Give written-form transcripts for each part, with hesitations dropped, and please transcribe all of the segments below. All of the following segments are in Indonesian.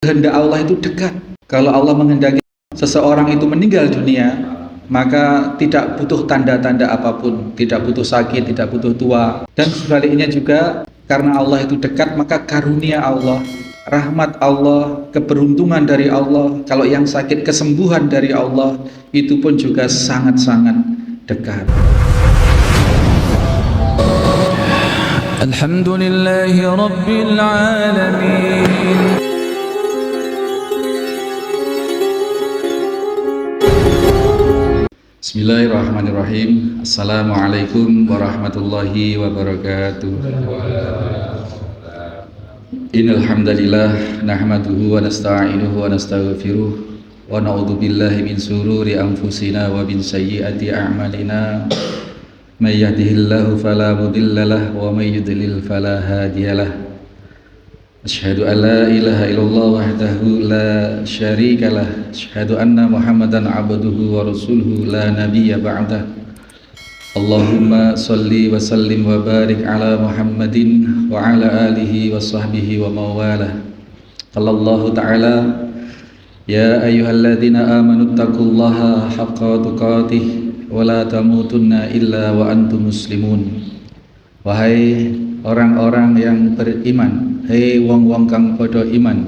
Kehendak Allah itu dekat. Kalau Allah menghendaki seseorang itu meninggal dunia, maka tidak butuh tanda-tanda apapun, tidak butuh sakit, tidak butuh tua. Dan sebaliknya juga, karena Allah itu dekat, maka karunia Allah, rahmat Allah, keberuntungan dari Allah, kalau yang sakit kesembuhan dari Allah, itu pun juga sangat-sangat dekat. Alhamdulillahi Rabbil Alamin. Bismillahirrahmanirrahim. Assalamualaikum warahmatullahi wabarakatuh. Innal hamdalillah nahmaduhu wa nasta'inuhu wa nastaghfiruh wa na'udzu billahi min sururi anfusina wa min sayyiati a'malina. May yahdihillahu fala mudhillalah wa may yudlil fala hadiyalah. Asyhadu an la ilaha illallah wahdahu la syarikalah. Asyhadu anna Muhammadan abduhu wa rasuluhu la nabiyya ba'dah. Allahumma salli wa sallim wa barik ala Muhammadin wa ala alihi wa sahbihi wa mawalah. Qala Allah ta'ala, ya ayyuhalladzina amanu taqullaha haqqa tuqatih wa la tamutunna illa wa antum muslimun. Wahai orang-orang yang beriman, hei wong-wong kang padha iman,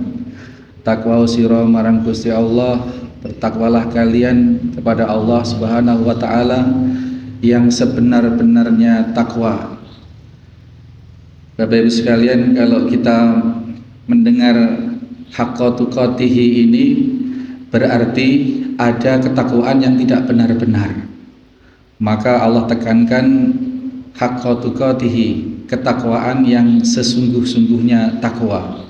takwa sira marang Gusti Allah, bertakwalah kalian kepada Allah Subhanahu wa taala yang sebenar-benarnya takwa. Bapak Ibu sekalian, kalau kita mendengar haqqa tuqatihi ini berarti ada ketakwaan yang tidak benar-benar. Maka Allah tekankan haqqa tuqatihi, ketakwaan yang sesungguh-sungguhnya takwa.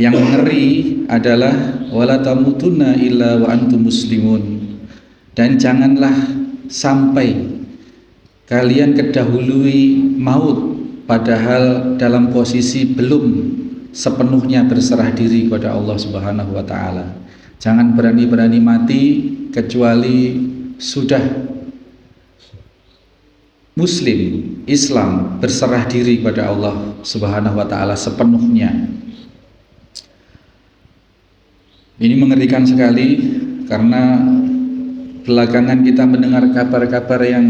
Yang ngeri adalah wala tamutunna illa wa antum muslimun, dan janganlah sampai kalian kedahului maut padahal dalam posisi belum sepenuhnya berserah diri kepada Allah Subhanahu wa taala. Jangan berani-berani mati kecuali sudah Muslim, Islam, berserah diri kepada Allah Subhanahu wa taala sepenuhnya. Ini mengerikan sekali karena belakangan kita mendengar kabar-kabar yang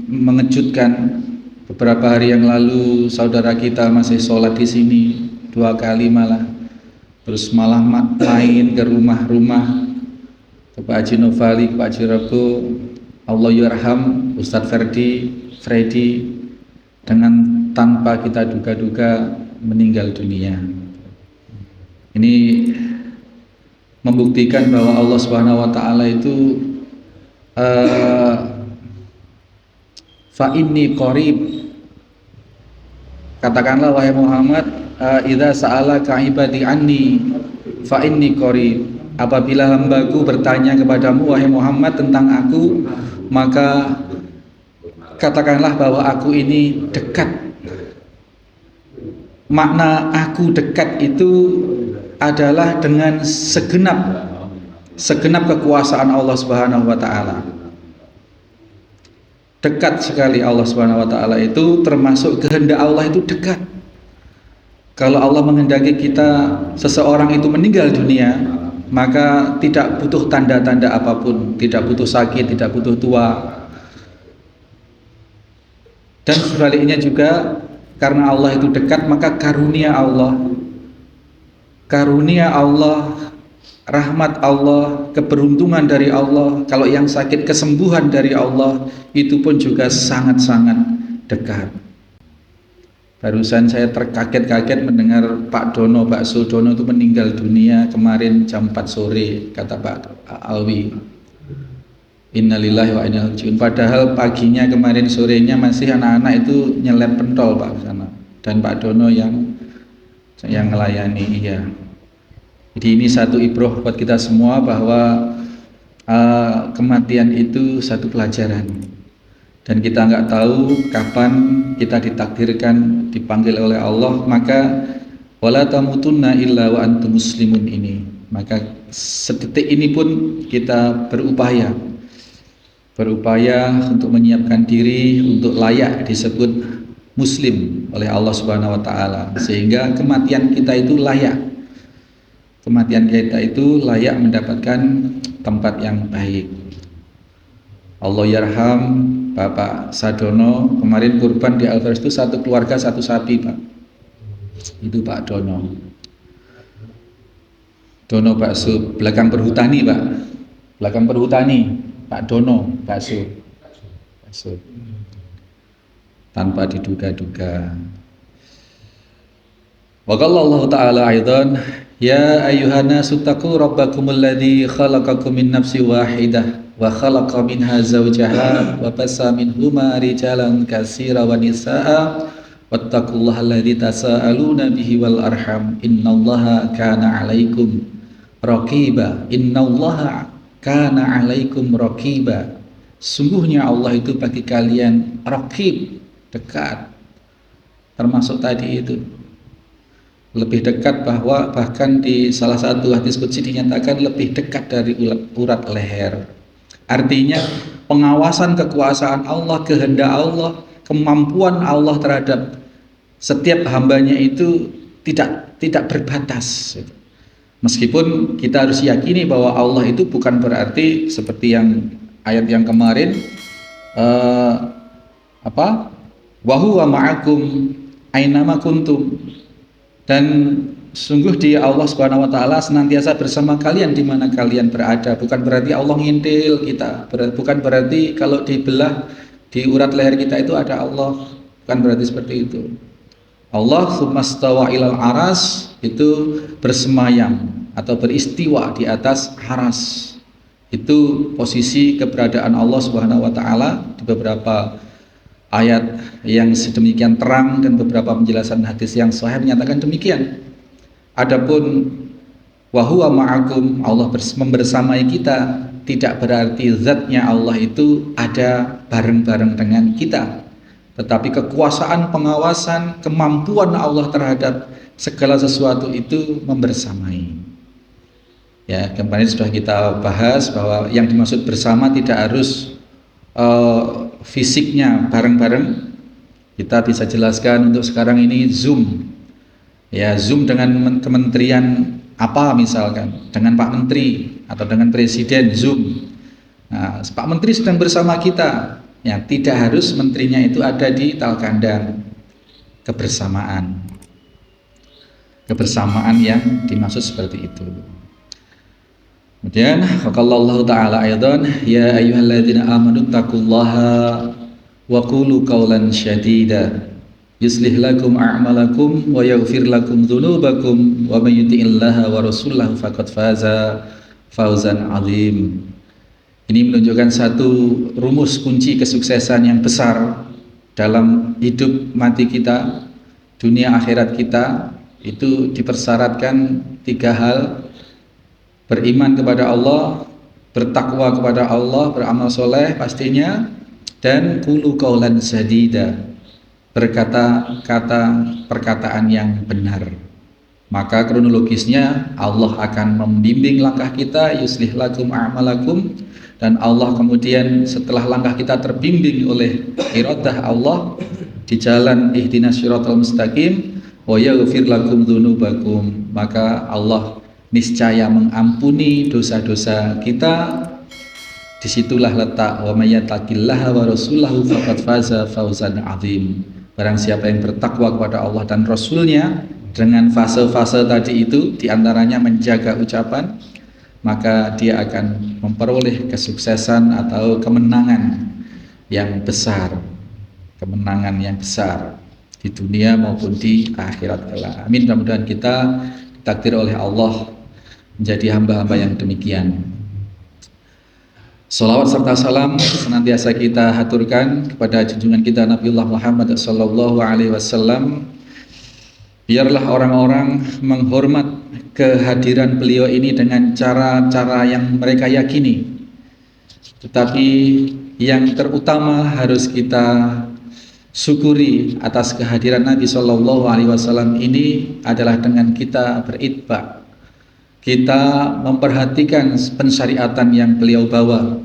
mengejutkan. Beberapa hari yang lalu saudara kita masih sholat di sini 2 kali malah, terus malah main ke rumah-rumah, ke Pak Haji Novali, ke Pak Haji Rebo, Allah yarham, Ustadz Freddy, dengan tanpa kita duga-duga meninggal dunia. Ini membuktikan bahwa Allah Subhanahu wa taala itu fa inni qarib. Katakanlah wahai Muhammad, idza sa'alaka ibadi anni fa inni qarib. Apabila hambaku bertanya kepadamu wahai Muhammad tentang aku, maka katakanlah bahwa aku ini dekat. Makna aku dekat itu adalah dengan segenap kekuasaan Allah Subhanahu wa taala. Dekat sekali Allah Subhanahu wa taala itu, termasuk kehendak Allah itu dekat. Kalau Allah menghendaki seseorang itu meninggal dunia, maka tidak butuh tanda-tanda apapun, tidak butuh sakit, tidak butuh tua. Dan sebaliknya juga, karena Allah itu dekat, maka karunia Allah, rahmat Allah, keberuntungan dari Allah, kalau yang sakit kesembuhan dari Allah, itu pun juga sangat-sangat dekat. Barusan saya terkaget-kaget mendengar Pak Sudono itu meninggal dunia kemarin jam 4 sore, kata Pak Alwi. Innalillahi wa inna ilaihi raji'un. Padahal paginya kemarin sorenya masih anak-anak itu nyelep pentol Pak sana, dan Pak Dono yang melayani. Iya. Jadi ini satu ibroh buat kita semua bahwa kematian itu satu pelajaran, dan kita nggak tahu kapan kita ditakdirkan dipanggil oleh Allah. Maka wala tamutunna illa wa antum muslimun ini, maka sedetik ini pun kita berupaya untuk menyiapkan diri untuk layak disebut muslim oleh Allah Subhanahu wa taala, sehingga kematian kita itu layak. kematian kita itu layak mendapatkan tempat yang baik. Allah yarham Bapak Sadono, kemarin kurban di Alvarez itu satu keluarga satu sapi, Pak. Itu Pak Dono. Dono bakso, belakang perhutani, Pak. Belakang perhutani, Pak Dono bakso. Bakso. Tanpa diduga-duga. Wa qala Allah Ta'ala aidan, ya ayyuhan nasu taqu rabbakumul ladzi khalaqakum min nafsin wahidah wa khalaqa minha zawjaha wa bassa minhuma rijalan katsiran wa nisaa'a wattaqullaha alladzi tasaaluna bihi wal arham innallaha kana 'alaikum raqiba. Innallaha kana 'alaikum raqiba. Sungguhnya Allah itu bagi kalian raqib, dekat. Termasuk tadi itu lebih dekat, bahwa bahkan di salah satu hadis qudsi dinyatakan lebih dekat dari urat leher. Artinya pengawasan kekuasaan Allah, kehendak Allah, kemampuan Allah terhadap setiap hambanya itu tidak berbatas. Meskipun kita harus yakini bahwa Allah itu bukan berarti seperti yang ayat yang kemarin wa huwa ma'akum ainama kuntum, dan sungguh Dia Allah Subhanahu wa taala senantiasa bersama kalian di mana kalian berada. Bukan berarti Allah ngintil kita, bukan berarti kalau dibelah di urat leher kita itu ada Allah, bukan berarti seperti itu. Allah tsummastawa ilal aras, itu bersemayam atau beristiwa di atas aras. Itu posisi keberadaan Allah Subhanahu wa taala di beberapa ayat yang sedemikian terang dan beberapa penjelasan hadis yang sahih menyatakan demikian. Adapun wa huwa ma'akum, Allah membersamai kita, tidak berarti zatnya Allah itu ada bareng-bareng dengan kita, tetapi kekuasaan, pengawasan, kemampuan Allah terhadap segala sesuatu itu membersamai. Ya, kemarin sudah kita bahas bahwa yang dimaksud bersama tidak harus fisiknya bareng-bareng. Kita bisa jelaskan untuk sekarang ini Zoom. Ya, Zoom dengan kementerian apa misalkan, dengan Pak Menteri atau dengan Presiden Zoom. Nah, Pak Menteri sedang bersama kita. Ya, tidak harus menterinya itu ada di Talkandang. Kebersamaan yang dimaksud seperti itu. Kemudian Allah Ta'ala aidan, ya ayyuhalladzina amanu taqullaha wa qulu qawlan syadida yuslih lakum a'malakum wa yaghfir lakum dzunubakum wa may yuti'illaha wa rasulahu faqad faza fawzan 'azim. Ini menunjukkan satu rumus kunci kesuksesan yang besar dalam hidup mati kita, dunia akhirat kita. Itu dipersyaratkan 3 hal: beriman kepada Allah, bertakwa kepada Allah, beramal soleh pastinya, dan qulu qaulan sadida, berkata-kata perkataan yang benar. Maka kronologisnya Allah akan membimbing langkah kita, yuslih lakum a'malakum, dan Allah kemudian setelah langkah kita terbimbing oleh iradah Allah di jalan ihdinas syiratal mustaqim, wa yaghfir lakum dzunubakum, maka Allah niscaya mengampuni dosa-dosa kita. Disitulah letak wa may yattaqillaha wa rasulahu faqad faza fawzan 'azim. Barang siapa yang bertakwa kepada Allah dan Rasulnya dengan fase-fase tadi itu, diantaranya menjaga ucapan, maka dia akan memperoleh kesuksesan atau kemenangan yang besar, kemenangan yang besar di dunia maupun di akhirat kelak. Amin. Mudah-mudahan kita ditakdir oleh Allah menjadi hamba-hamba yang demikian. Salawat serta salam senantiasa kita haturkan kepada junjungan kita Nabiullah Muhammad sallallahu alaihi wasallam. Biarlah orang-orang menghormat kehadiran beliau ini dengan cara-cara yang mereka yakini. Tetapi yang terutama harus kita syukuri atas kehadiran Nabi sallallahu alaihi wasallam ini adalah dengan kita beritba. Kita memperhatikan pensyariatan yang beliau bawa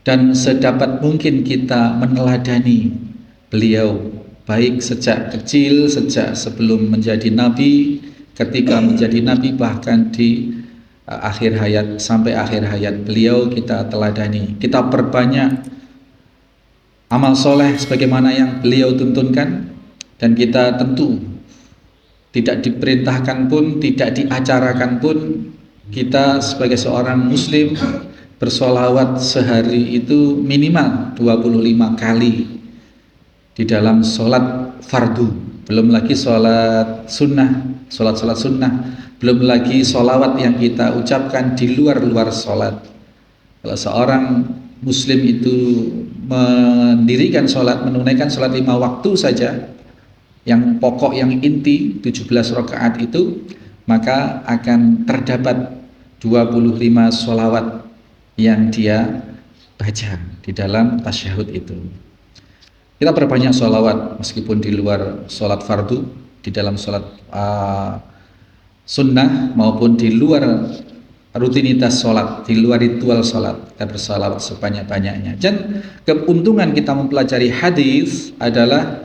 dan sedapat mungkin kita meneladani beliau, baik sejak kecil, sejak sebelum menjadi nabi, ketika menjadi nabi, bahkan di akhir hayat sampai akhir hayat beliau kita teladani, kita perbanyak amal soleh sebagaimana yang beliau tuntunkan, dan kita tentu tidak diperintahkan pun, tidak diacarakan pun, kita sebagai seorang muslim bersolawat sehari itu minimal 25 kali di dalam sholat fardu, belum lagi sholat sunnah, sholat sunnah, belum lagi sholawat yang kita ucapkan di luar sholat. Kalau seorang muslim itu mendirikan sholat, menunaikan sholat 5 waktu saja, yang pokok, yang inti 17 rakaat itu, maka akan terdapat 25 sholawat yang dia baca di dalam tasyahud itu. Kita perbanyak sholawat meskipun di luar sholat fardu, di dalam sholat sunnah maupun di luar rutinitas sholat, di luar ritual sholat, kita bersalawat sebanyak-banyaknya. Dan keuntungan kita mempelajari hadis adalah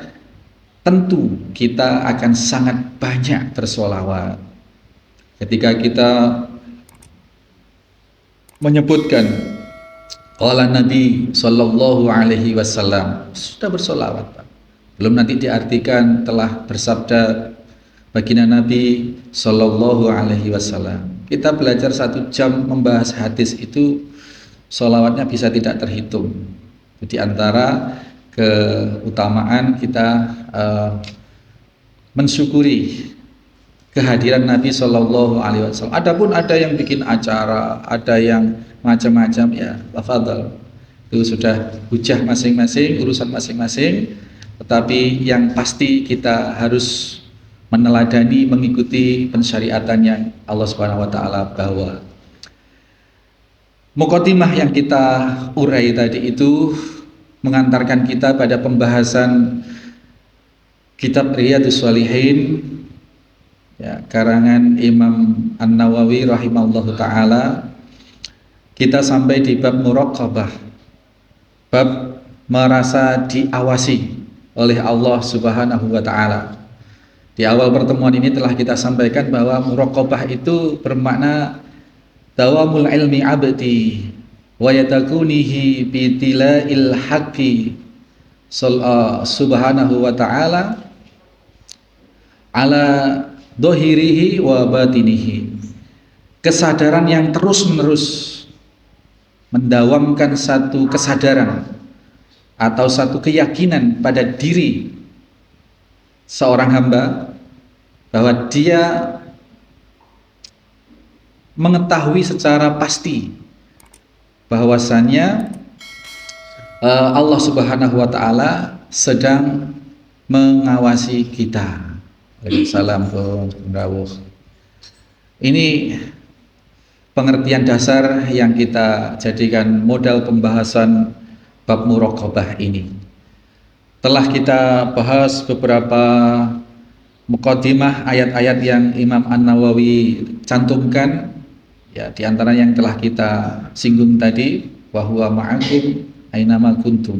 tentu kita akan sangat banyak bersolawat. Ketika kita menyebutkan qala Nabi sallallahu alaihi wasallam, sudah bersolawat, Pak. Belum nanti diartikan telah bersabda baginda Nabi sallallahu alaihi wasallam. Kita belajar 1 jam membahas hadis itu, solawatnya bisa tidak terhitung. Di antara keutamaan kita mensyukuri kehadiran Nabi Shallallahu Alaihi Wasallam. Adapun ada yang bikin acara, ada yang macam-macam, ya tafadhal, itu sudah hujah masing-masing, urusan masing-masing. Tetapi yang pasti kita harus meneladani, mengikuti pensyariatan yang Allah Subhanahu Wa Taala bawa. Muqaddimah yang kita urai tadi itu mengantarkan kita pada pembahasan kitab Riyadhus Shalihin, ya, karangan Imam An-Nawawi rahimahullahu taala. Kita sampai di bab muraqabah, bab merasa diawasi oleh Allah Subhanahu wa taala. Di awal pertemuan ini telah kita sampaikan bahwa muraqabah itu bermakna dawamul ilmi abdi wa yatakunihi bi tila'il haqqi subhanahu wa ta'ala ala dohirihi wa batinihi. Kesadaran yang terus-menerus mendawamkan satu kesadaran atau satu keyakinan pada diri seorang hamba bahwa dia mengetahui secara pasti bahwasannya Allah Subhanahu wa taala sedang mengawasi kita. Waalaikumsalam. Ini pengertian dasar yang kita jadikan modal pembahasan bab muraqabah ini. Telah kita bahas beberapa muqaddimah ayat-ayat yang Imam An-Nawawi cantumkan, ya, di antara yang telah kita singgung tadi, wa huwa ma'akum ainama kuntum.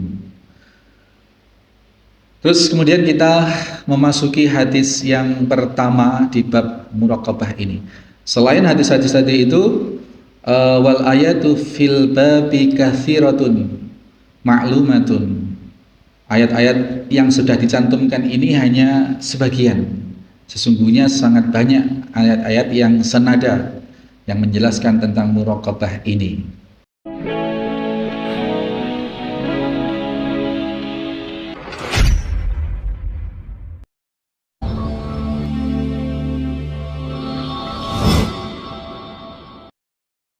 Terus kemudian kita memasuki hadis yang pertama di bab muraqabah ini. Selain hadis-hadis tadi itu, wal ayatu fil babi katsiratun ma'lumatun. Ayat-ayat yang sudah dicantumkan ini hanya sebagian. Sesungguhnya sangat banyak ayat-ayat yang senada yang menjelaskan tentang muraqabah ini.